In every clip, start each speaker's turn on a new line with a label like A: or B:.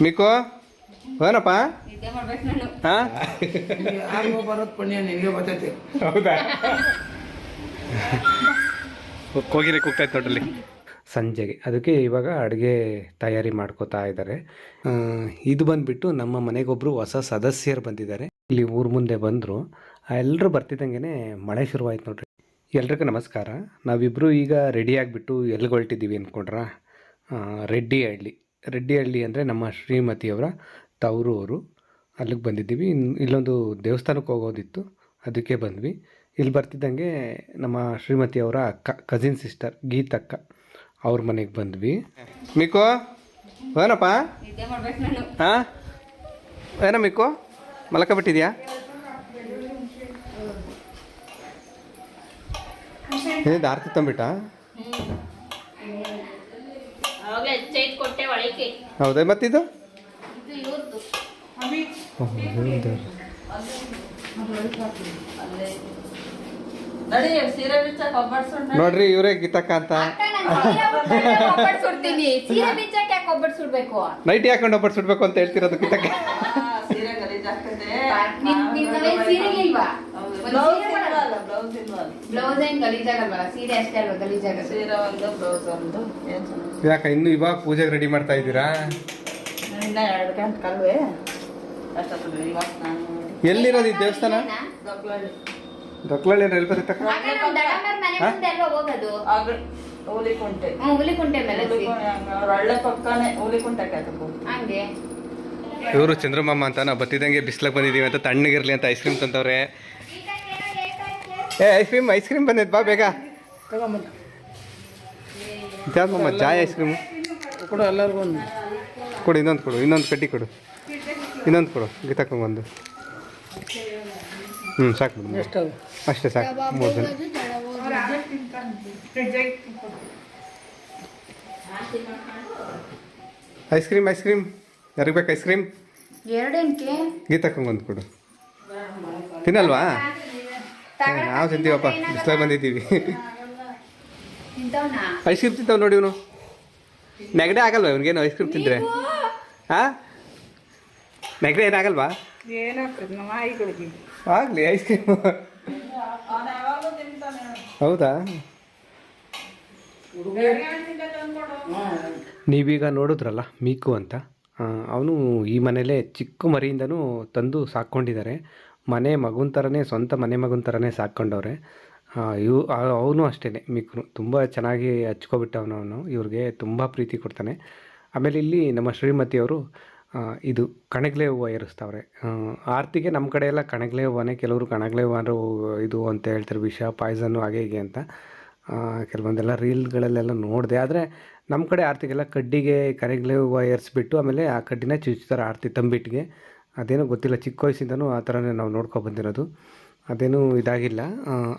A: ಮಿಕ್ಕು ಏನಪ್ಪ ಹಾಂ
B: ಯಾರಿಗೋ ಬರೋದು ಪುಣ್ಯ ನಿನಗೆ ಬರ್ತೈತೆ.
A: ಹೌದಾ ಕೋಗಿಲೆ ಕೂಗ್ತಾಯ್ತು ನೋಡ್ರಲ್ಲಿ ಸಂಜೆಗೆ. ಅದಕ್ಕೆ ಇವಾಗ ಅಡುಗೆ ತಯಾರಿ ಮಾಡ್ಕೋತಾ ಇದ್ದಾರೆ. ಇದು ಬಂದುಬಿಟ್ಟು ನಮ್ಮ ಮನೆಗೊಬ್ಬರು ಹೊಸ ಸದಸ್ಯರು ಬಂದಿದ್ದಾರೆ. ಇಲ್ಲಿ ಊರ ಮುಂದೆ ಬಂದರು. ಎಲ್ಲರೂ ಬರ್ತಿದ್ದಂಗೆ ಮಳೆ ಶುರುವಾಯ್ತು ನೋಡ್ರಿ. ಎಲ್ರಿಗೂ ನಮಸ್ಕಾರ. ನಾವಿಬ್ಬರು ಈಗ ರೆಡಿ ಆಗಿಬಿಟ್ಟು ಎಲ್ಲಿಗೆ ಹೊರಟಿದ್ದೀವಿ ಅಂದ್ಕೊಂಡ್ರ, ರೆಡ್ಡಿಹಳ್ಳಿ ಅಂದರೆ ನಮ್ಮ ಶ್ರೀಮತಿಯವರ ತವರು. ಅಲ್ಲಿಗೆ ಬಂದಿದ್ದೀವಿ. ಇಲ್ಲೊಂದು ದೇವಸ್ಥಾನಕ್ಕೆ ಹೋಗೋದಿತ್ತು, ಅದಕ್ಕೆ ಬಂದ್ವಿ. ಇಲ್ಲಿ ಬರ್ತಿದ್ದಂಗೆ ನಮ್ಮ ಶ್ರೀಮತಿಯವರ ಕಸಿನ್ ಸಿಸ್ಟರ್ ಗೀತಕ್ಕ ಅವ್ರ ಮನೆಗೆ ಬಂದ್ವಿ. ಮಿಕ್ಕು ಏನಪ್ಪ ಹಾಂ ಏನ ಮಿಕ್ಕು ಮಲ್ಕೊಬಿಟ್ಟಿದ್ಯಾ? ಏನಿದು ಆರ್ತಿ ತಂಬಿಟ್ಟ? ಹೌದಾ, ಮತ್ತಿದು ನೋಡ್ರಿ ಇವರೇ ಗೀತಕ್ಕ ಅಂತ. ನೈಟಿ ಹಾಕೊಂಡು ಒಬ್ಬಟ್ಟು ಸುಡ್ಬೇಕು ಅಂತ ಹೇಳ್ತಿರೋದು ಗೀತಕ್ಕ. ಯಾಕ ಇನ್ನು ಇವಾಗ ಪೂಜೆಗೆ ರೆಡಿ ಮಾಡ್ತಾ ಇದ್ದೀರಾ? ಎಲ್ಲಿರೋದು ಈ ದೇವಸ್ಥಾನ? ದೊಕ್ಲಳ್ಳಿ ಎಲ್ಲಿ ಬರುತ್ತೆ? ಇವರು ಚಂದ್ರಮಾಮ ಅಂತ. ನಾವು ಬತ್ತಿದಂಗೆ ಬಿಸ್ಲಾಗ ಬಂದಿದ್ದೀವಿ ಅಂತ, ತಣ್ಣಗಿರ್ಲಿ ಅಂತ ಐಸ್ ಕ್ರೀಮ್ ತಂತವ್ರೆ. ಐಸ್ ಕ್ರೀಮ್ ಬಂದಿದ್ ಬಾ ಬೇಗ. ಮಾಮ ಜಾಯ್ ಐಸ್ ಕ್ರೀಮು
B: ಕೊಡು, ಎಲ್ಲರಿಗೂ ಒಂದು
A: ಕೊಡು. ಇನ್ನೊಂದು ಕಡ್ಡಿ ಕೊಡು. ಇನ್ನೊಂದು ಕೊಡು ಗೀತಕ್ಕೊಂದು. ಸಾಕು ಬಿಡು, ಅಷ್ಟೇ ಸಾಕು. 3 ಜನ. ಐಸ್ ಕ್ರೀಮ್ ಯಾರಿಗೆ ಬೇಕು ಐಸ್ ಕ್ರೀಮ್? ಗೀತಕ್ಕೊಂದು ಕೊಡು. ತಿನ್ನಲ್ವಾ? ನಾವು ತಿಂತೀವಪ್ಪ, ಬಿಸ್ಲಾಗ ಬಂದಿದ್ದೀವಿ. ಐಸ್ ಕ್ರೀಮ್ ತಿಂತಾವ್ ನೋಡಿ ಇವನು. ನೆಗಡೆ ಆಗಲ್ವಾ ಇವನಿಗೇನು ಐಸ್ ಕ್ರೀಮ್ ತಿಂದರೆ? ಹಾಂ, ನೆಗಡೆ ಏನಾಗಲ್ವಾ? ಆಗಲಿ ಐಸ್ ಕ್ರೀಮ್. ಹೌದಾ? ನೀವೀಗ ನೋಡಿದ್ರಲ್ಲ ಮೀಕು ಅಂತ, ಅವನು ಈ ಮನೇಲೇ ಚಿಕ್ಕ ಮರಿಯಿಂದನೂ ತಂದು ಸಾಕ್ಕೊಂಡಿದ್ದಾರೆ. ಮಗುನ ಥರನೇ, ಸ್ವಂತ ಮಗುನ ಥರನೇ ಸಾಕ್ಕೊಂಡವ್ರೆ. ಅವನು ಅಷ್ಟೇ, ಮೀಕು ತುಂಬ ಚೆನ್ನಾಗಿ ಹಚ್ಕೊಬಿಟ್ಟವನು. ಇವ್ರಿಗೆ ತುಂಬ ಪ್ರೀತಿ ಕೊಡ್ತಾನೆ. ಆಮೇಲೆ ಇಲ್ಲಿ ನಮ್ಮ ಶ್ರೀಮತಿಯವರು ಇದು ಕಣಗ್ಲೆ ಹೂವು ಏರಿಸ್ತಾವ್ರೆ. ಆರ್ತಿಗೆ ನಮ್ಮ ಕಡೆ ಎಲ್ಲ ಕಣಗ್ಲೆ ಹೂವನೇ. ಕೆಲವರು ಕಣಗ್ಲೆ ಹೂವು ಇದು ಅಂತ ಹೇಳ್ತಾರೆ, ವಿಷ ಪಾಯ್ಸನ್ನು ಹಾಗೆ ಹೀಗೆ ಅಂತ. ಕೆಲವೊಂದೆಲ್ಲ ರೀಲ್ಗಳಲ್ಲೆಲ್ಲ ನೋಡಿದೆ. ಆದರೆ ನಮ್ಮ ಕಡೆ ಆರ್ತಿಗೆಲ್ಲ ಕಡ್ಡಿಗೆ ಕಣಗ್ಲೆ ಹೂವು ಏರಿಸ್ಬಿಟ್ಟು ಆಮೇಲೆ ಆ ಕಡ್ಡಿನ ಚುಚ್ತಾರೆ ಆರ್ತಿ ತಂಬಿಟ್ಟಿಗೆ. ಅದೇನೋ ಗೊತ್ತಿಲ್ಲ, ಚಿಕ್ಕ ವಯಸ್ಸಿಂದನೂ ಆ ಥರನೇ ನಾವು ನೋಡ್ಕೊಬಂದಿರೋದು. ಅದೇನೂ ಇದಾಗಿಲ್ಲ.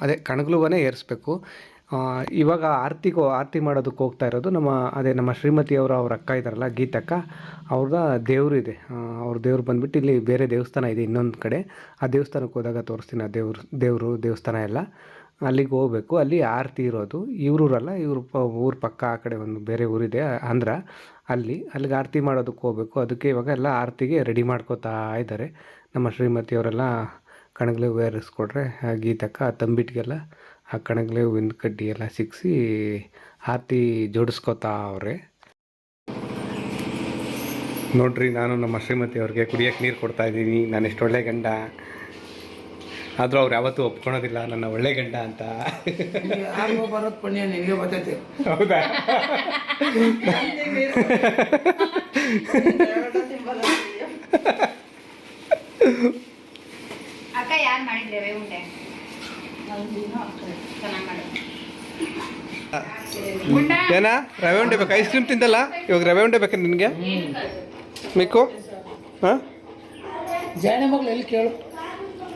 A: ಅದೇ ಕಣಗ್ಲೆ ಹೂವನೇ ಏರಿಸ್ಬೇಕು. ಇವಾಗ ಆರತಿ ಮಾಡೋದಕ್ಕೆ ಹೋಗ್ತಾ ಇರೋದು ನಮ್ಮ ಶ್ರೀಮತಿಯವರ ಅವ್ರ ಅಕ್ಕ ಇದ್ದಾರಲ್ಲ ಗೀತಕ್ಕ, ಅವ್ರದ ದೇವರು ಇದೆ. ಅವ್ರ ದೇವ್ರು ಬಂದುಬಿಟ್ಟು ಇಲ್ಲಿ ಬೇರೆ ದೇವಸ್ಥಾನ ಇದೆ ಇನ್ನೊಂದು ಕಡೆ. ಆ ದೇವಸ್ಥಾನಕ್ಕೆ ಹೋದಾಗ ತೋರಿಸ್ತೀನಿ. ಆ ದೇವರು ದೇವಸ್ಥಾನ ಎಲ್ಲ ಅಲ್ಲಿಗೆ ಹೋಗ್ಬೇಕು. ಅಲ್ಲಿ ಆರತಿ ಇರೋದು ಇವ್ರೂರಲ್ಲ, ಊರ ಪಕ್ಕ ಆ ಕಡೆ ಒಂದು ಬೇರೆ ಊರಿದೆ ಆಂಧ್ರ. ಅಲ್ಲಿಗೆ ಆರತಿ ಮಾಡೋದಕ್ಕೆ ಹೋಗ್ಬೇಕು. ಅದಕ್ಕೆ ಇವಾಗ ಎಲ್ಲ ಆರತಿಗೆ ರೆಡಿ ಮಾಡ್ಕೋತಾ ಇದ್ದಾರೆ. ನಮ್ಮ ಶ್ರೀಮತಿಯವರೆಲ್ಲ ಕಣಗ್ಲೆ ಹೂವು ಏರಿಸ್ಕೊಡ್ರೆ ಗೀತಕ್ಕ ತಂಬಿಟ್ಟಿಗೆಲ್ಲ ಆ ಕಣಗ್ಲೆ ಹೂವಿನ ಕಡ್ಡಿ ಎಲ್ಲ ಸಿಕ್ಕಿಸಿ ಆರತಿ ಜೋಡಿಸ್ಕೋತಾ ಅವ್ರೆ. ನೋಡ್ರಿ, ನಾನು ನಮ್ಮ ಶ್ರೀಮತಿಯವ್ರಿಗೆ ಕುಡಿಯೋಕ್ಕೆ ನೀರು ಕೊಡ್ತಾಯಿದ್ದೀನಿ. ನಾನು ಎಷ್ಟು ಒಳ್ಳೆ ಗಂಡ. ಆದರೂ ಅವ್ರು ಯಾವತ್ತೂ ಒಪ್ಕೊಳೋದಿಲ್ಲ ನನ್ನ ಒಳ್ಳೆ ಗಂಡ ಅಂತ.
B: ಯಾರಿಗೋ ಬರೋದು ಪುಣ್ಯ ನಿನಗೆ ಬರ್ತೈತೆ.
A: ಹೌದಾ?
C: ಅಕ್ಕ ಯಾರು ಮಾಡಿದ್ದೇವೆ ಉಂಡೆ?
A: ಏನ ರವೆ ಉಂಡೆ ಬೇಕು? ಐಸ್ ಕ್ರೀಮ್ ತಿಂದಲ್ಲ, ಇವಾಗ ರವೆ ಉಂಡೆ ಬೇಕು ನಿನಗೆ ಮಿಕ್ಕು? ಹಾಂ,
B: ಜಾಣೆ ಮಗಳು ಎಲ್ಲಿ ಕೇಳು.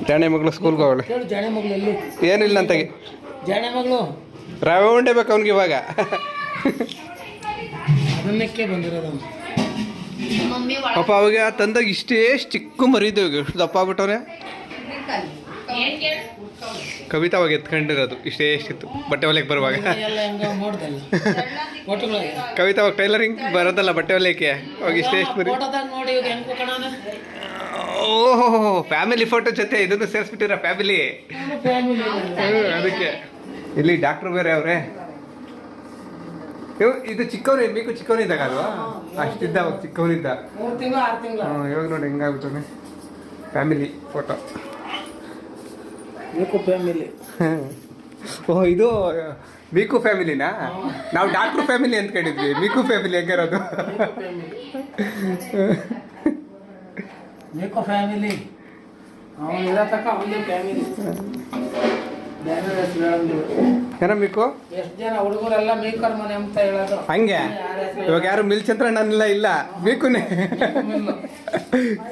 A: ಜಾಣೆ ಮಗಳು ಸ್ಕೂಲ್ಗೆ ಹೋಗಳೆ.
B: ಕೇಳು ಜಾಣೆ ಮಗಳು ಎಲ್ಲಿ?
A: ಏನಿಲ್ಲ ಅಂತಾಗೆ
B: ಜಾಣೆ ಮಗಳು
A: ರವೆ ಉಂಡೆ ಬೇಕು ಅವ್ನಿಗೆ ಇವಾಗ.
B: ಅದನ್ನಕ್ಕೆ ಬಂದಿರೋದು
A: ಪಾಪ ಅವಾಗ ತಂದಾಗ ಇಷ್ಟೇ ಚಿಕ್ಕ ಮರಿದು ಎಷ್ಟು ದಪ್ಪ ಆಗ್ಬಿಟ್ಟವ್ರೆ. ಕವಿತಾ ಅವಾಗ ಎತ್ಕೊಂಡಿರೋದು ಇಷ್ಟೇ ಎಷ್ಟಿತ್ತು ಬಟ್ಟೆ ಹೊಲಿಯಕ್ಕೆ ಬರುವಾಗ.
B: ಎಲ್ಲ ಹೆಂಗ ನೋಡ್ದಲ್ಲ ಫೋಟೋಗಳಿಗೆ
A: ಕವಿತಾ ಅವಾಗ ಟೈಲರಿಂಗ್ ಬರೋದಲ್ಲ ಬಟ್ಟೆ ಹೊಲಿಯಕ್ಕೆ ಅವಾಗ ಇಷ್ಟೇ ಎಷ್ಟು ಬರೀ.
B: ಫೋಟೋದಾಗ ನೋಡಿ ಇವಾಗ ಹೆಂಗ್ ಕಣನ
A: ಓಹೋ ಫ್ಯಾಮಿಲಿ ಫೋಟೋ ಜೊತೆ ಇದನ್ನು ಸೇರಿಸ್ಬಿಟ್ಟಿರ ಫ್ಯಾಮಿಲಿ.
B: ಫ್ಯಾಮಿಲಿ
A: ಅದಕ್ಕೆ ಇಲ್ಲಿ ಡಾಕ್ಟ್ರು ಬೇರೆ ಅವರೇ. ಇದು ಚಿಕ್ಕವನೇ ಬೇಕು ಚಿಕ್ಕವನಿದ್ದಾಗ ಅಲ್ವಾ ಅಷ್ಟಿದ್ದ ಅವಾಗ ಚಿಕ್ಕವನಿದ್ದ.
B: 3 ತಿಂಗಳು 6 ತಿಂಗಳು
A: ಇವಾಗ ನೋಡಿ ಹೆಂಗಾಗ್ಬಿಟ್ಟಾನೆ ಫ್ಯಾಮಿಲಿ ಫೋಟೋ.
B: ಬೇಕು ಫ್ಯಾಮಿಲಿ.
A: ಓಹ್ ಇದು ಮೀಕು ಫ್ಯಾಮಿಲಿನಾ? ನಾವು ಡಾಕ್ಟ್ರು ಫ್ಯಾಮಿಲಿ ಅಂತ ಕೇಳಿದ್ವಿ. ಮೀಕು ಫ್ಯಾಮಿಲಿ ಹೆಂಗಿರೋದು?
B: ಬೇಕು ಫ್ಯಾಮಿಲಿ ಅವನು ಇರೋ ತಕ್ಕ ಅವನೇ ಫ್ಯಾಮಿಲಿ. ಬೇರೆ ಹೆಸರು ಹೇಳಂಗಿಲ್ಲ.
A: ಏನ ಮೀಕು?
B: ಎಷ್ಟು ಜನ ಹುಡುಗರೆಲ್ಲ ಮೇಕರ್ ಮನೆ ಅಂತ ಹೇಳೋದು.
A: ಹಂಗೆ ಇವಾಗ ಯಾರು ಮಿಲ್ಚಂದ್ರಣ್ಣನಿಲ್ಲ ಇಲ್ಲ ಮೀಕುನೇ.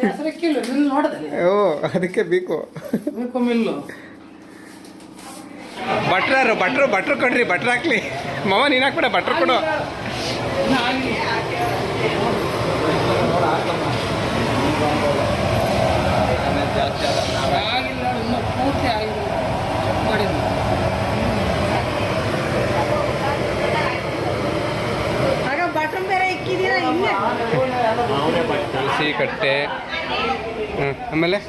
B: ಹೆಸರಕ್ಕಿಲ್ಲ ಮಿಲ್ ನೋಡಿದ್ರೆ
A: ಓ ಅದಕ್ಕೆ ಬೇಕು.
B: ಬೇಕು ಮಿಲ್ಲು.
A: ಭಟ್ರು ಕೊಡ್ರಿ ಭಟ್ರು ಹಾಕ್ಲಿ. ಮಾವ ನೀನು ಹಾಕ್ಬಿಡ ಭಟ್ರು ಕೊಡು.
B: ಆಗಿಲ್ಲ ಇನ್ನೂ ಪೂರ್ತಿ ಆಗಿಲ್ಲ ಮಾಡಿದ್ದು.
C: ಆಗ ಬಾಟ್ರೂಮ್ ಬೇರೆ ಇಕ್ಕಿದ್ದೀರಾ ಇಲ್ಲೇ.
A: ತುಳಸಿ ಕಟ್ಟೆ ಆಮೇಲೆ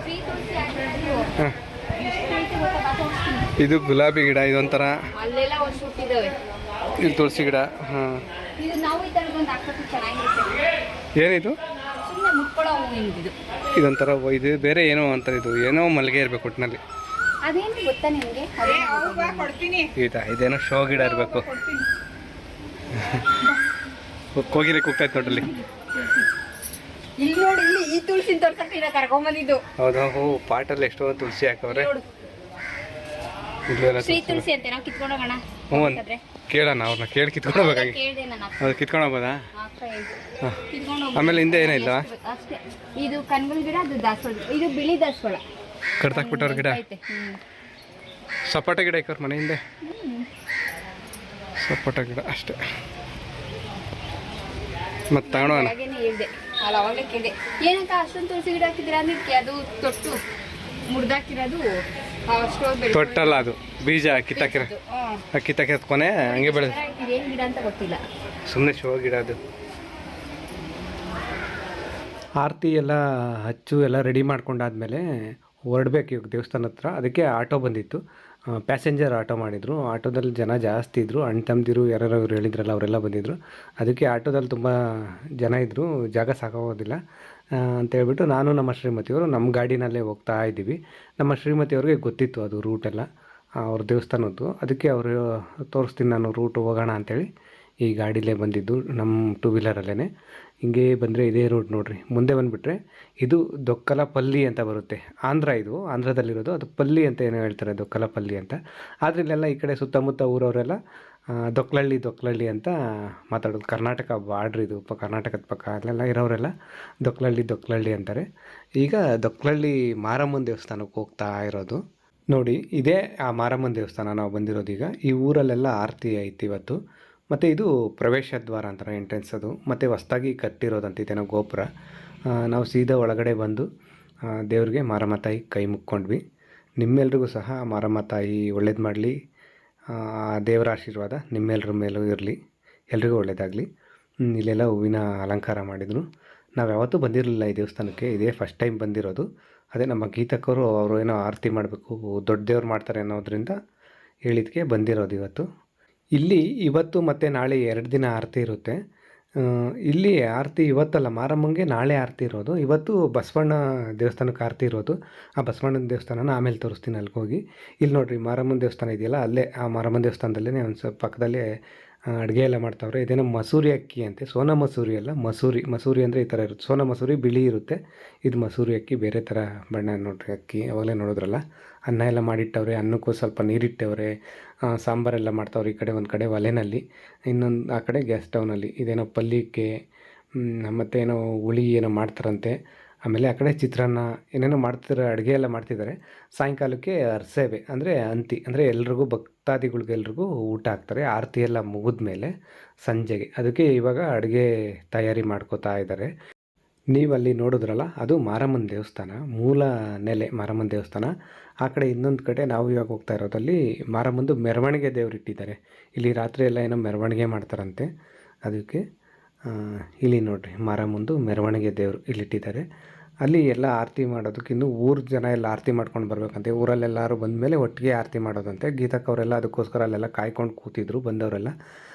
A: ಇದು ಗುಲಾಬಿ ಗಿಡ ಇದೊಂಥರ.
C: ಅಲ್ಲೆಲ್ಲ ಒಂದು ಸುಟ್ಟಿದ್ದಾವೆ.
A: ಇದು ತುಳಸಿ ಗಿಡ. ಹಾಂ
C: ಇದು ನಾವು ಈ ಥರದ್ದು ಒಂದು ಹಾಕೋದು ಚೆನ್ನಾಗಿರುತ್ತೆ.
A: ಏನಿದು?
C: ಸುಮ್ಮನೆ ಮುಟ್ಕೊಳ್ಳೋ ಇದು.
A: ಇದೊಂಥರ ಇದು ಬೇರೆ ಏನೋ ಅಂತಾರೆ. ಇದು ಏನೋ ಮಲ್ಲಿಗೆ ಇರಬೇಕು ಒಟ್ಟಿನಲ್ಲಿ.
C: ಅದೇನು ಗೊತ್ತಾ ನಿಮಗೆ? ಕೊಡ್ತೀನಿ.
A: ಇದೇನೋ ಶೋ ಗಿಡ ಇರಬೇಕು. ಕೋಗಿಲೆ ಕೂಗ್ತಾಯ್ತು ನೋಡ್ರಲ್ಲಿ.
C: ಇಲ್ಲಿ ನೋಡಿ ಇಲ್ಲಿ ಈ ತುಳಸಿ ತೋರ್ಸಕ್ಕೆ ಕರ್ಕೊಂಬಂದಿದ್ದು.
A: ಹೌದಾ? ಹೋ ಪಾಟಲ್ಲಿ ಎಷ್ಟೋ ತುಳಸಿ ಹಾಕವ್ರೆ.
C: ಶ್ರೀ ತುಳಸಿ ಅಂತ ನಾವು ಕಿತ್ಕೊಂಡೋಗೋಣ.
A: ಹ್ಞೂ ಕೇಳೋಣ ಅವ್ರನ್ನ ಕೇಳಿ ಕಿತ್ಕೊಂಡೋಗ್ಬೇಕಾಗಿ.
C: ಕೇಳಿದೆ ನಾನು.
A: ಅದು ಕಿತ್ಕೊಂಡೋಗ್ಬೋದಾ?
C: ಕಿತ್ಕೊಂಡು
A: ಆಮೇಲೆ ಹಿಂದೆ ಏನಿಲ್ಲ
C: ಅಷ್ಟೇ. ಇದು ಕನ್ಗಲ್ ಗಿಡ, ಅದು ದಾಸವಾಳ. ಇದು ಬಿಳಿ ದಾಸವಾಳ.
A: ಕಡ್ದಾಕ್ಬಿಟ್ಟವ್ರ ಗಿಡ. ಸಪೋಟ ಗಿಡ ಇಕ್ಕವ್ರ ಮನೆ ಹಿಂದೆ. ಸಪೋಟ ಗಿಡ ಅಷ್ಟೇ. ಮತ್ತೆ ತಗೊಳೋಣ.
C: ಹೇಳ್ದೆ ಅಲ್ಲ ಅವಾಗಲೇ ಕೇಳಿದೆ ಏನಂತ ಅಷ್ಟೊಂದು ತುಳಸಿ ಗಿಡ ಹಾಕಿದ್ದೀರಾ ಅಂದ್ರೆ ಅದು ತೊಟ್ಟು ಮುರಿದಾಕಿರೋದು ಅಷ್ಟೊಂದು
A: ತೊಟ್ಟಲ್ಲ, ಅದು ಬೀಜ ಕಿತ್ತಾಕಿರೋದು ಕೊನೆ ಹಂಗೆ ಬೆಳೆದು.
C: ಇದೇನು ಗಿಡ ಅಂತ ಗೊತ್ತಿಲ್ಲ,
A: ಸುಮ್ಮನೆ ಶೋ ಗಿಡ ಅದು. ಆರತಿ ಎಲ್ಲ ಹಚ್ಚು ಎಲ್ಲ ರೆಡಿ ಮಾಡ್ಕೊಂಡಾದ್ಮೇಲೆ ಹೊರಡ್ಬೇಕು ಇವಾಗ ದೇವಸ್ಥಾನ ಹತ್ರ. ಅದಕ್ಕೆ ಆಟೋ ಬಂದಿತ್ತು, ಪ್ಯಾಸೆಂಜರ್ ಆಟೋ ಮಾಡಿದರು. ಆಟೋದಲ್ಲಿ ಜನ ಜಾಸ್ತಿ ಇದ್ದರು, ಅಣ್ಣ ತಮ್ಮದಿರು ಯಾರು ಹೇಳಿದ್ರಲ್ಲ ಅವರೆಲ್ಲ ಬಂದಿದ್ದರು. ಅದಕ್ಕೆ ಆಟೋದಲ್ಲಿ ತುಂಬ ಜನ ಇದ್ದರು, ಜಾಗ ಸಾಕಾಗೋದಿಲ್ಲ ಅಂತೇಳ್ಬಿಟ್ಟು ನಾನು ನಮ್ಮ ಶ್ರೀಮತಿಯವರು ನಮ್ಮ ಗಾಡಿನಲ್ಲೇ ಹೋಗ್ತಾ ಇದ್ದೀವಿ. ನಮ್ಮ ಶ್ರೀಮತಿಯವ್ರಿಗೆ ಗೊತ್ತಿತ್ತು ಅದು ರೂಟೆಲ್ಲ ಅವ್ರ ದೇವಸ್ಥಾನದ್ದು. ಅದಕ್ಕೆ ಅವರು ತೋರಿಸ್ತೀನಿ ನಾನು ರೂಟ್ ಹೋಗೋಣ ಅಂಥೇಳಿ ಈ ಗಾಡಿಲೇ ಬಂದಿದ್ದು, ನಮ್ಮ ಟೂ ವೀಲರಲ್ಲೇ. ಹಿಂಗೆ ಬಂದರೆ ಇದೇ ರೂಟ್ ನೋಡಿರಿ. ಮುಂದೆ ಬಂದುಬಿಟ್ರೆ ಇದು ದೊಕ್ಕಲಪಲ್ಲಿ ಅಂತ ಬರುತ್ತೆ. ಇದು ಆಂಧ್ರದಲ್ಲಿರೋದು. ಅದು ಪಲ್ಲಿ ಅಂತ ಏನೋ ಹೇಳ್ತಾರೆ, ದೊಕ್ಕಲಪಲ್ಲಿ ಅಂತ. ಆದರೆ ಇಲ್ಲೆಲ್ಲ ಈ ಕಡೆ ಸುತ್ತಮುತ್ತ ಊರವರೆಲ್ಲ ದೊಕ್ಲಳ್ಳಿ ಅಂತ ಮಾತಾಡೋದು. ಕರ್ನಾಟಕ ಬಾರ್ಡ್ರ್ ಇದು, ಕರ್ನಾಟಕದ ಪಕ್ಕ ಅಲ್ಲೆಲ್ಲ ಇರೋರೆಲ್ಲ ದೊಕ್ಲಳ್ಳಿ ಅಂತಾರೆ. ಈಗ ದೊಕ್ಲಳ್ಳಿ ಮಾರಮ್ಮನ ದೇವಸ್ಥಾನಕ್ಕೆ ಹೋಗ್ತಾ ಇರೋದು ನೋಡಿ. ಇದೇ ಆ ಮಾರಮ್ಮನ ದೇವಸ್ಥಾನ ನಾವು ಬಂದಿರೋದು. ಈಗ ಈ ಊರಲ್ಲೆಲ್ಲ ಆರತಿ ಐತಿ ಇವತ್ತು. ಮತ್ತು ಇದು ಪ್ರವೇಶ ದ್ವಾರ ಅಂತಾರೆ, ಎಂಟ್ರೆನ್ಸ್ ಅದು. ಮತ್ತು ಹೊಸ್ದಾಗಿ ಕಟ್ಟಿರೋದಂತ ಇದೇನೋ ಗೋಪುರ. ನಾವು ಸೀದಾ ಒಳಗಡೆ ಬಂದು ದೇವ್ರಿಗೆ ಮಾರಮ್ಮ ತಾಯಿ ಕೈ ಮುಕ್ಕೊಂಡ್ವಿ. ನಿಮ್ಮೆಲ್ರಿಗೂ ಸಹ ಮಾರಮ್ಮ ತಾಯಿ ಒಳ್ಳೇದು ಮಾಡಲಿ, ದೇವರ ಆಶೀರ್ವಾದ ನಿಮ್ಮೆಲ್ಲರ ಮೇಲೂ ಇರಲಿ, ಎಲ್ರಿಗೂ ಒಳ್ಳೇದಾಗಲಿ. ಇಲ್ಲೆಲ್ಲ ಹೂವಿನ ಅಲಂಕಾರ ಮಾಡಿದರು. ನಾವು ಯಾವತ್ತೂ ಬಂದಿರಲಿಲ್ಲ ಈ ದೇವಸ್ಥಾನಕ್ಕೆ, ಇದೇ ಫಸ್ಟ್ ಟೈಮ್ ಬಂದಿರೋದು. ಅದೇ ನಮ್ಮ ಗೀತಕ್ಕವರು ಅವರು ಏನೋ ಆರತಿ ಮಾಡಬೇಕು, ದೊಡ್ಡ ದೇವ್ರು ಮಾಡ್ತಾರೆ ಅನ್ನೋದ್ರಿಂದ ಹೇಳಿದ್ದಕ್ಕೆ ಬಂದಿರೋದು ಇವತ್ತು. ಇಲ್ಲಿ ಇವತ್ತು ಮತ್ತು ನಾಳೆ 2 ದಿನ ಆರತಿ ಇರುತ್ತೆ. ಇಲ್ಲಿ ಆರತಿ ಇವತ್ತಲ್ಲ, ಮಾರಮ್ಮಂಗೆ ನಾಳೆ ಆರತಿ ಇರೋದು. ಇವತ್ತು ಬಸವಣ್ಣ ದೇವಸ್ಥಾನಕ್ಕೆ ಆರತಿ ಇರೋದು. ಆ ಬಸವಣ್ಣನ ದೇವಸ್ಥಾನನ ಆಮೇಲೆ ತೋರಿಸ್ತೀನಿ, ಅಲ್ಲಿಗೆ ಹೋಗಿ. ಇಲ್ಲಿ ನೋಡಿರಿ ಮಾರಮ್ಮನ ದೇವಸ್ಥಾನ ಇದೆಯಲ್ಲ, ಅಲ್ಲೇ ಆ ಮಾರಮ್ಮನ ದೇವಸ್ಥಾನದಲ್ಲೇ ಒಂದು ಸ್ವಲ್ಪ ಪಕ್ಕದಲ್ಲೇ ಅಡುಗೆ ಎಲ್ಲ ಮಾಡ್ತಾವ್ರೆ. ಇದೇನೋ ಮಸೂರಿ ಅಕ್ಕಿ ಅಂತೆ, ಸೋನಾ ಮಸೂರಿ ಅಲ್ಲ, ಮಸೂರಿ ಅಂದರೆ ಈ ಥರ ಇರುತ್ತೆ. ಸೋನಾ ಮಸೂರಿ ಬಿಳಿ ಇರುತ್ತೆ, ಇದು ಮಸೂರಿ ಅಕ್ಕಿ ಬೇರೆ ಥರ ಬಣ್ಣ ನೋಡ್ರಿ ಅಕ್ಕಿ. ಅವಾಗಲೇ ನೋಡಿದ್ರಲ್ಲ, ಅನ್ನ ಎಲ್ಲ ಮಾಡಿಟ್ಟವ್ರೆ, ಅನ್ನಕ್ಕೂ ಸ್ವಲ್ಪ ನೀರಿಟ್ಟವ್ರೆ, ಸಾಂಬಾರೆಲ್ಲ ಮಾಡ್ತಾವ್ರೆ. ಈ ಕಡೆ ಒಂದು ಕಡೆ ಒಲೆನಲ್ಲಿ, ಇನ್ನೊಂದು ಆ ಕಡೆ ಗ್ಯಾಸ್ ಸ್ಟವ್ನಲ್ಲಿ ಇದೇನೋ ಪಲ್ಯಕ್ಕೆ ಮತ್ತು ಏನೋ ಹುಳಿ ಏನೋ ಮಾಡ್ತಾರಂತೆ. ಆಮೇಲೆ ಆ ಕಡೆ ಚಿತ್ರಾನ್ನ ಏನೇನೋ ಮಾಡ್ತಿದ್ದಾರೆ, ಅಡುಗೆ ಎಲ್ಲ ಮಾಡ್ತಿದ್ದಾರೆ. ಸಾಯಂಕಾಲಕ್ಕೆ ಅರಸೇವೆ ಅಂದರೆ ಅಂತಿ, ಅಂದರೆ ಎಲ್ರಿಗೂ ಭಕ್ತಾದಿಗಳಿಗೆಲ್ರಿಗೂ ಊಟ ಹಾಕ್ತಾರೆ ಆರತಿ ಎಲ್ಲ ಮುಗಿದ ಮೇಲೆ ಸಂಜೆಗೆ. ಅದಕ್ಕೆ ಇವಾಗ ಅಡುಗೆ ತಯಾರಿ ಮಾಡ್ಕೋತಾ ಇದ್ದಾರೆ. ನೀವು ಅಲ್ಲಿ ನೋಡಿದ್ರಲ್ಲ ಅದು ಮಾರಮ್ಮನ ದೇವಸ್ಥಾನ, ಮೂಲ ನೆಲೆ ಮಾರಮ್ಮನ ದೇವಸ್ಥಾನ. ಆ ಕಡೆ ಇನ್ನೊಂದು ಕಡೆ ನಾವು ಇವಾಗ ಹೋಗ್ತಾ ಇರೋದಲ್ಲಿ ಮಾರಮ್ಮಂದು ಮೆರವಣಿಗೆ ದೇವ್ರು ಇಟ್ಟಿದ್ದಾರೆ. ಇಲ್ಲಿ ರಾತ್ರಿ ಎಲ್ಲ ಏನೋ ಮೆರವಣಿಗೆ ಮಾಡ್ತಾರಂತೆ. ಅದಕ್ಕೆ ಇಲ್ಲಿ ನೋಡಿರಿ ಮಾರಮ್ಮಂದು ಮೆರವಣಿಗೆ ದೇವರು ಇಲ್ಲಿಟ್ಟಿದ್ದಾರೆ. ಅಲ್ಲಿ ಎಲ್ಲ ಆರತಿ ಮಾಡೋದಕ್ಕೆ ಇನ್ನೂ ಊರ ಜನ ಎಲ್ಲ ಆರತಿ ಮಾಡ್ಕೊಂಡು ಬರ್ಬೇಕಂತೆ. ಊರಲ್ಲೆಲ್ಲರೂ ಬಂದಮೇಲೆ ಒಟ್ಟಿಗೆ ಆರತಿ ಮಾಡೋದಂತೆ. ಗೀತಕ್ಕವರೆಲ್ಲ ಅದಕ್ಕೋಸ್ಕರ ಅಲ್ಲೆಲ್ಲ ಕಾಯ್ಕೊಂಡು ಕೂತಿದ್ರು ಬಂದವರೆಲ್ಲ.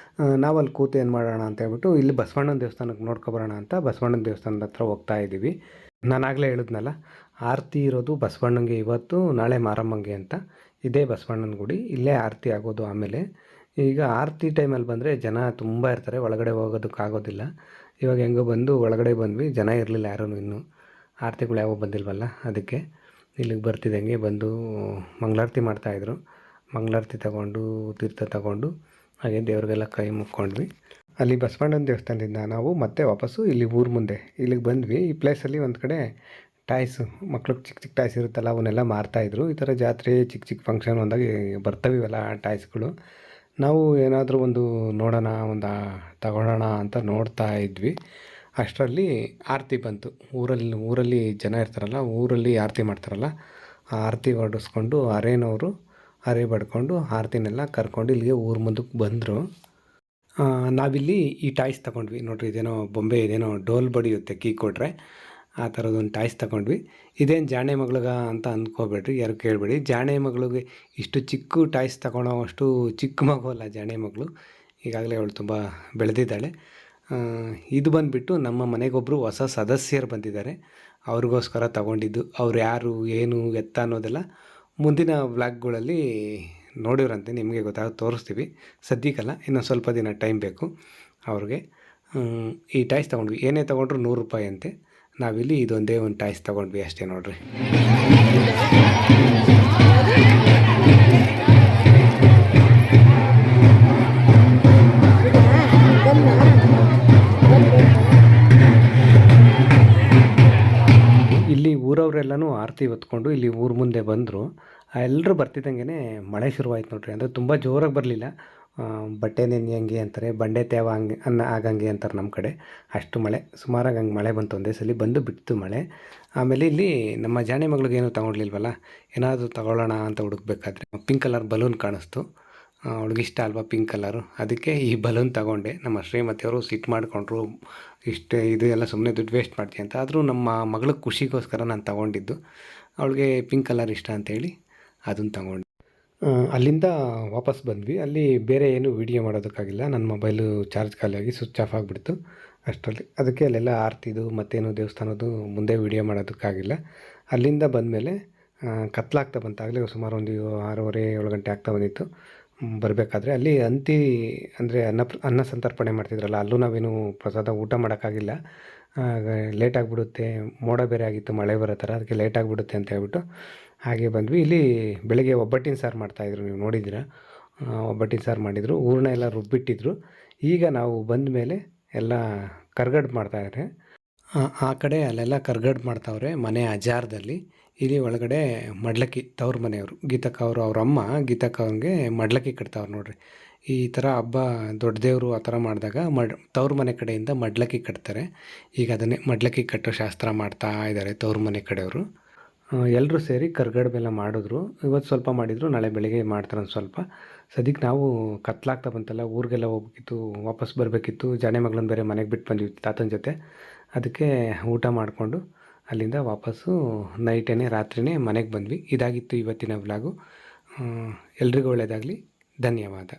A: ನಾವು ಅಲ್ಲಿ ಕೂತು ಏನು ಮಾಡೋಣ ಅಂತ ಹೇಳ್ಬಿಟ್ಟು ಇಲ್ಲಿ ಬಸವಣ್ಣನ ದೇವಸ್ಥಾನಕ್ಕೆ ನೋಡ್ಕೊಬರೋಣ ಅಂತ ಬಸವಣ್ಣನ ದೇವಸ್ಥಾನದ ಹತ್ರ ಹೋಗ್ತಾ ಇದ್ದೀವಿ. ನಾನಾಗಲೇ ಹೇಳಿದ್ನಲ್ಲ, ಆರತಿ ಇರೋದು ಬಸವಣ್ಣಂಗೆ ಇವತ್ತು, ನಾಳೆ ಮಾರಮ್ಮಂಗೆ ಅಂತ. ಇದೇ ಬಸವಣ್ಣನ ಗುಡಿ, ಇಲ್ಲೇ ಆರತಿ ಆಗೋದು. ಆಮೇಲೆ ಈಗ ಆರತಿ ಟೈಮಲ್ಲಿ ಬಂದರೆ ಜನ ತುಂಬ ಇರ್ತಾರೆ, ಒಳಗಡೆ ಹೋಗೋದಕ್ಕಾಗೋದಿಲ್ಲ. ಇವಾಗ ಹೆಂಗೋ ಬಂದು ಒಳಗಡೆ ಬಂದ್ವಿ, ಜನ ಇರಲಿಲ್ಲ ಯಾರೂ. ಇನ್ನೂ ಆರತಿಗಳು ಯಾವ ಬಂದಿಲ್ವಲ್ಲ, ಅದಕ್ಕೆ ಇಲ್ಲಿಗೆ ಬರ್ತಿದ್ದಂಗೆ ಬಂದು ಮಂಗಳಾರತಿ ಮಾಡ್ತಾಯಿದ್ರು. ಮಂಗಳಾರತಿ ತಗೊಂಡು ತೀರ್ಥ ತಗೊಂಡು ಹಾಗೆ ದೇವ್ರಿಗೆಲ್ಲ ಕೈ ಮುಕ್ಕೊಂಡ್ವಿ. ಅಲ್ಲಿ ಬಸವಣ್ಣನ ದೇವಸ್ಥಾನದಿಂದ ನಾವು ಮತ್ತೆ ವಾಪಸ್ಸು ಇಲ್ಲಿ ಊರ ಮುಂದೆ ಇಲ್ಲಿಗೆ ಬಂದ್ವಿ. ಈ ಪ್ಲೇಸಲ್ಲಿ ಒಂದು ಕಡೆ ಟಾಯ್ಸು, ಮಕ್ಳಿಗೆ ಚಿಕ್ಕ ಚಿಕ್ಕ ಟಾಯ್ಸ್ ಇರುತ್ತಲ್ಲ, ಅವನ್ನೆಲ್ಲ ಮಾರ್ತಾಯಿದ್ರು. ಈ ಥರ ಜಾತ್ರೆ ಚಿಕ್ಕ ಚಿಕ್ಕ ಫಂಕ್ಷನ್ ಒಂದಾಗಿ ಬರ್ತವಿವಲ್ಲ ಆ ಟಾಯ್ಸ್ಗಳು. ನಾವು ಏನಾದರೂ ಒಂದು ನೋಡೋಣ, ಒಂದು ತಗೊಳ್ಳೋಣ ಅಂತ ನೋಡ್ತಾ ಇದ್ವಿ. ಅಷ್ಟರಲ್ಲಿ ಆರತಿ ಬಂತು. ಊರಲ್ಲಿ ಜನ ಇರ್ತಾರಲ್ಲ, ಊರಲ್ಲಿ ಆರತಿ ಮಾಡ್ತಾರಲ್ಲ, ಆ ಆರತಿ ಹೊಡಿಸ್ಕೊಂಡು ಅರೇನವರು ಅರೆ ಬಡ್ಕೊಂಡು ಆರತಿನೆಲ್ಲ ಕರ್ಕೊಂಡು ಇಲ್ಲಿಗೆ ಊರ ಮುಂದಕ್ಕೆ ಬಂದರು. ನಾವಿಲ್ಲಿ ಈ ಟಾಯ್ಸ್ ತಗೊಂಡ್ವಿ ನೋಡಿರಿ. ಇದೇನೋ ಬೊಂಬೆ, ಇದೇನೋ ಡೋಲ್ ಬಡಿಯುತ್ತೆ ಕೀ ಕೊಟ್ಟರೆ, ಆ ಥರದೊಂದು ಟಾಯ್ಸ್ ತಗೊಂಡ್ವಿ. ಇದೇನು ಜಾಣೆ ಮಗ್ಳಿಗ ಅಂತ ಅಂದ್ಕೋಬೇಡ್ರಿ, ಯಾರು ಕೇಳಬೇಡಿ. ಜಾಣೆ ಮಗಳಿಗೆ ಇಷ್ಟು ಚಿಕ್ಕ ಟಾಯ್ಸ್ ತಗೊಳ್ಳೋ ಅಷ್ಟು ಚಿಕ್ಕ ಮಗು ಅಲ್ಲ ಜಾಣೆ ಮಗಳು. ಈಗಾಗಲೇ ಅವಳು ತುಂಬ ಬೆಳೆದಿದ್ದಾಳೆ. ಇದು ಬಂದುಬಿಟ್ಟು ನಮ್ಮ ಮನೆಗೊಬ್ಬರು ಹೊಸ ಸದಸ್ಯರು ಬಂದಿದ್ದಾರೆ, ಅವ್ರಿಗೋಸ್ಕರ ತಗೊಂಡಿದ್ದು. ಅವ್ರು ಯಾರು ಏನು ಎತ್ತ ಅನ್ನೋದೆಲ್ಲ ಮುಂದಿನ ವ್ಲಾಗ್ಗಳಲ್ಲಿ ನೋಡಿವ್ರಂತೆ, ನಿಮಗೆ ತೋರಿಸ್ತೀವಿ. ಸದ್ಯಕ್ಕಲ್ಲ, ಇನ್ನೊಂದು ಸ್ವಲ್ಪ ದಿನ ಟೈಮ್ ಬೇಕು ಅವ್ರಿಗೆ. ಈ ಟಾಯ್ಸ್ ತೊಗೊಂಡ್ವಿ, ಏನೇ ತೊಗೊಂಡ್ರು 100 ರೂಪಾಯಿ ಅಂತೆ. ನಾವಿಲ್ಲಿ ಇದೊಂದೇ ಒಂದು ಟಾಯ್ಸ್ ತೊಗೊಂಡ್ವಿ ಅಷ್ಟೇ ನೋಡಿರಿ. ಇಲ್ಲಿ ಊರವರೆಲ್ಲನೂ ಆರತಿ ಹೊತ್ಕೊಂಡು ಇಲ್ಲಿ ಊರ ಮುಂದೆ ಬಂದರು. ಎಲ್ಲರೂ ಬರ್ತಿದ್ದಂಗೆ ಮಳೆ ಶುರುವಾಯ್ತು ನೋಡ್ರಿ. ಅಂದರೆ ತುಂಬ ಜೋರಾಗಿ ಬರಲಿಲ್ಲ, ಬಟ್ಟೆ ನೆನೆಯಂಗೆ ಅಂತಾರೆ, ಬಂಡೆ ತೇವ ಹಂಗೆ ಆಗಂಗೆ ಅಂತಾರೆ ನಮ್ಮ ಕಡೆ. ಅಷ್ಟು ಮಳೆ, ಸುಮಾರಾಗಿ ಹಂಗೆ ಮಳೆ ಬಂತು. ಒಂದೇ ಸಲ ಬಂದು ಬಿಡ್ತು ಮಳೆ. ಆಮೇಲೆ ಇಲ್ಲಿ ನಮ್ಮ ಜಾಣೆ ಮಗಳಿಗೇನು ತೊಗೊಳ್ಲಿಲ್ವಲ್ಲ, ಏನಾದರೂ ತಗೊಳ್ಳೋಣ ಅಂತ ಹುಡುಕ್ಬೇಕಾದ್ರೆ ಪಿಂಕ್ ಕಲರ್ ಬಲೂನ್ ಕಾಣಿಸ್ತು. ಅವಳಿಗಿಷ್ಟ ಅಲ್ವಾ ಪಿಂಕ್ ಕಲರು, ಅದಕ್ಕೆ ಈ ಬಲೂನ್ ತಗೊಂಡೆ. ನಮ್ಮ ಶ್ರೀಮತಿಯವರು ಸಿಟ್ಟು ಮಾಡಿಕೊಂಡ್ರು, ಇಷ್ಟು ಇದು ಎಲ್ಲ ಸುಮ್ಮನೆ ದುಡ್ಡು ವೇಸ್ಟ್ ಮಾಡ್ತೀವಿ ಅಂತ. ಆದರೂ ನಮ್ಮ ಮಗಳ ಖುಷಿಗೋಸ್ಕರ ನಾನು ತಗೊಂಡಿದ್ದು. ಅವಳಿಗೆ ಪಿಂಕ್ ಕಲರ್ ಇಷ್ಟ ಅಂತೇಳಿ ಅದನ್ನು ತಗೊಂಡೆ. ಅಲ್ಲಿಂದ ವಾಪಸ್ ಬಂದ್ವಿ. ಅಲ್ಲಿ ಬೇರೆ ಏನು ವೀಡಿಯೋ ಮಾಡೋದಕ್ಕಾಗಿಲ್ಲ, ನನ್ನ ಮೊಬೈಲು ಚಾರ್ಜ್ ಖಾಲಿಯಾಗಿ ಸ್ವಿಚ್ ಆಫ್ ಆಗಿಬಿಡ್ತು ಅಷ್ಟರಲ್ಲಿ. ಅದಕ್ಕೆ ಅಲ್ಲೆಲ್ಲ ಆರ್ತಿದು ಮತ್ತೇನು ದೇವಸ್ಥಾನದ್ದು ಮುಂದೆ ವೀಡಿಯೋ ಮಾಡೋದಕ್ಕಾಗಿಲ್ಲ. ಅಲ್ಲಿಂದ ಬಂದಮೇಲೆ ಕತ್ಲಾಗ್ತಾ ಬಂತಾಗಲೇ ಸುಮಾರು ಒಂದು 6:30-7 ಗಂಟೆ ಆಗ್ತಾ ಬಂದಿತ್ತು. ಬರಬೇಕಾದ್ರೆ ಅಲ್ಲಿ ಅಂದರೆ ಅನ್ನ ಸಂತರ್ಪಣೆ ಮಾಡ್ತಿದ್ರಲ್ಲ, ಅಲ್ಲೂ ನಾವೇನು ಪ್ರಸಾದ ಊಟ ಮಾಡೋಕ್ಕಾಗಿಲ್ಲ. ಲೇಟಾಗಿಬಿಡುತ್ತೆ, ಮೋಡ ಬೇರೆ ಆಗಿತ್ತು, ಮಳೆ ಬರೋ ಥರ. ಅದಕ್ಕೆ ಲೇಟಾಗಿಬಿಡುತ್ತೆ ಅಂತ ಹೇಳ್ಬಿಟ್ಟು ಹಾಗೆ ಬಂದ್ವಿ. ಇಲ್ಲಿ ಬೆಳಗ್ಗೆ ಒಬ್ಬಟ್ಟಿನ ಸಾರು ಮಾಡ್ತಾಯಿದ್ರು, ನೀವು ನೋಡಿದ್ದೀರಾ. ಒಬ್ಬಟ್ಟಿನ ಸಾರು ಮಾಡಿದರು, ಹೂರಣ ಎಲ್ಲ ರುಬ್ಬಿಟ್ಟಿದ್ರು. ಈಗ ನಾವು ಬಂದ ಮೇಲೆ ಎಲ್ಲ ಕರ್ಗಡ್ಬು ಮಾಡ್ತಾಯಿದ್ದಾರೆ. ಆ ಕಡೆ ಅಲ್ಲೆಲ್ಲ ಕರ್ಗಡ್ಬು ಮಾಡ್ತಾವ್ರೆ ಮನೆ ಅಜಾರದಲ್ಲಿ. ಇಲ್ಲಿ ಒಳಗಡೆ ಮಡ್ಲಕ್ಕಿ, ತವ್ರ ಮನೆಯವರು ಗೀತಕ್ಕ ಅವರು, ಅವ್ರ ಅಮ್ಮ ಗೀತಕ್ಕ ಅವ್ರಿಗೆ ಮಡ್ಲಕ್ಕಿ ಕಟ್ತಾವ್ರು ನೋಡ್ರಿ. ಈ ಥರ ಹಬ್ಬ ದೊಡ್ಡ ದೇವರು ಆ ಥರ ಮಾಡಿದಾಗ ತವ್ರ ಮನೆ ಕಡೆಯಿಂದ ಮಡ್ಲಕ್ಕಿ ಕಟ್ತಾರೆ. ಈಗ ಅದನ್ನೇ ಮಡ್ಲಕ್ಕಿ ಕಟ್ಟೋ ಶಾಸ್ತ್ರ ಮಾಡ್ತಾ ಇದ್ದಾರೆ ತವ್ರ ಮನೆ ಕಡೆಯವರು. ಎಲ್ಲರೂ ಸೇರಿ ಕರ್ಗಡ್ಬೆಲ್ಲ ಮಾಡಿದ್ರು. ಇವತ್ತು ಸ್ವಲ್ಪ ಮಾಡಿದರು, ನಾಳೆ ಬೆಳಗ್ಗೆ ಮಾಡ್ತಾರೆ ಸ್ವಲ್ಪ. ಸದ್ಯಕ್ಕೆ ನಾವು ಕತ್ಲಾಗ್ತಾ ಬಂತಲ್ಲ, ಊರಿಗೆಲ್ಲ ಹೋಗ್ಬೇಕಿತ್ತು, ವಾಪಸ್ ಬರಬೇಕಿತ್ತು. ಜಾಣೆ ಮಗಳನ್ನ ಬೇರೆ ಮನೆಗೆ ಬಿಟ್ಟು ಬಂದ್ವಿ ತಾತನ ಜೊತೆ. ಅದಕ್ಕೆ ಊಟ ಮಾಡಿಕೊಂಡು ಅಲ್ಲಿಂದ ವಾಪಸ್ಸು ರಾತ್ರಿಯೇ ಮನೆಗೆ ಬಂದ್ವಿ. ಇದಾಗಿತ್ತು ಇವತ್ತಿನ ವ್ಲಾಗು. ಎಲ್ರಿಗೂ ಒಳ್ಳೆಯದಾಗಲಿ. ಧನ್ಯವಾದ.